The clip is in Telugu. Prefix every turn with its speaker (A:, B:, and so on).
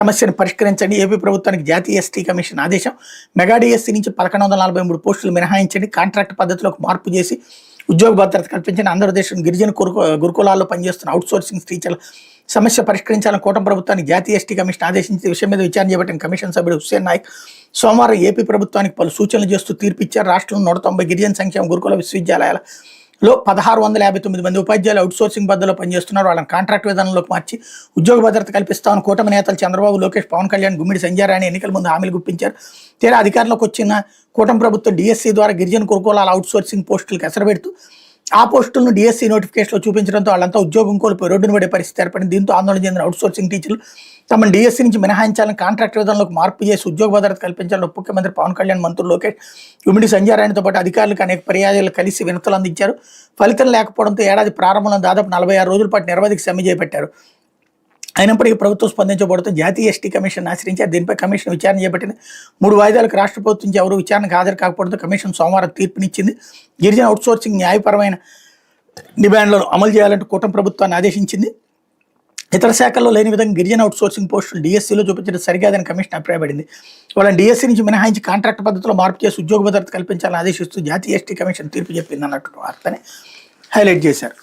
A: సమస్యను పరిష్కరించండి. ఏపీ ప్రభుత్వానికి జాతీయ ఎస్టీ కమిషన్ ఆదేశం. మెగా డిఎస్సీ నుంచి 1143 పోస్టులు మినహాయించండి. కాంట్రాక్ట్ పద్ధతిలోకి మార్పు చేసి ఉద్యోగ భద్రత కల్పించండి. ఆంధ్రప్రదేశ్ గిరిజన గురుకులాల్లో పనిచేస్తున్న అవుట్సోర్సింగ్ టీచర్ల సమస్య పరిష్కరించాలని కూటమి ప్రభుత్వానికి జాతీయ ఎస్టీ కమిషన్ ఆదేశించి విషయం మీద విచారణ చేపట్టిన కమిషన్ సభ్యుడు హుస్సేన్ నాయక్ సోమవారం ఏపీ ప్రభుత్వానికి పలు సూచనలు చేస్తూ తీర్పు ఇచ్చారు. రాష్ట్రంలో 190 గిరిజన సంక్షేమ గురుకుల విశ్వవిద్యాలయాలలో 1659 మంది ఉపాధ్యాయులు అవుట్సోర్సింగ్ పద్ధతిలో పనిచేస్తున్నారు. వాళ్ళని కాంట్రాక్ట్ విధానంలోకి మార్చి ఉద్యోగ భద్రత కల్పిస్తామని కూటమి నేతలు చంద్రబాబు, లోకేష్, పవన్ కళ్యాణ్, గుమ్మిడి సంజయ్ రాణి ఎన్నికల ముందు హామీలు గుప్పించారు. తీరా అధికారంలోకి వచ్చిన కూటమి ప్రభుత్వం డిఎస్సీ ద్వారా గిరిజన గురుకులాల అవుట్సోర్సింగ్ పోస్టులకు ఎసరబెడుతూ ఆ పోస్టులను డిఎస్సీ నోటిఫికేషన్లో చూపించడంతో వాళ్ళంతా ఉద్యోగం కోల్పోయి రోడ్డును పడే పరిస్థితి ఏర్పడింది. దీంతో ఆందోళన చెందిన అవుట్సోర్సింగ్ టీచర్లు తమను డిఎస్సీ నుంచి మినహాయించాలని, కాంట్రాక్ట్ విధానంలోకి మార్పు చేసి ఉద్యోగ భద్రత కల్పించాలని ముఖ్యమంత్రి పవన్ కళ్యాణ్, మంత్రులు లోకేష్, గుమ్మిడి సంజయ్ రాణితో పాటు అధికారులకు అనేక పర్యాయాలు కలిసి వినతులు అందించారు. ఫలితం లేకపోవడంతో ఏడాది ప్రారంభంలో దాదాపు 46 రోజుల పాటు నిరవధిక సమ్మె చేపట్టారు. అయినప్పటికీ ప్రభుత్వం స్పందించబడుతూ జాతీయ ఎస్టీ కమిషన్ ఆశ్రయించారు. దీనిపై కమిషన్ విచారణ చేపట్టింది. 3 వాయిదాలకు రాష్ట్ర ప్రభుత్వం నుంచి ఎవరు విచారణకు హాజరు కాకపోవడంతో కమిషన్ సోమవారం తీర్పునిచ్చింది. గిరిజన అవుట్సోర్సింగ్ న్యాయపరమైన డిమాండ్లను అమలు చేయాలంటూ కూటమి ప్రభుత్వాన్ని ఆదేశించింది. ఇతర శాఖల్లో లేని విధంగా గిరిజన అవుట్సోర్సింగ్ పోస్టులు డిఎస్సీలో చూపించడం సరికాదని కమిషన్ అభిప్రాయపడింది. వాళ్ళని డిఎస్సీ నుంచి మినహాయించి కాంట్రాక్ట్ పద్ధతిలో మార్పు చేసి ఉద్యోగ భద్రత కల్పించాలని ఆదేశిస్తూ జాతీయ ఎస్టీ కమిషన్ తీర్పు చెప్పింది అన్నట్టు వార్తని హైలైట్ చేశారు.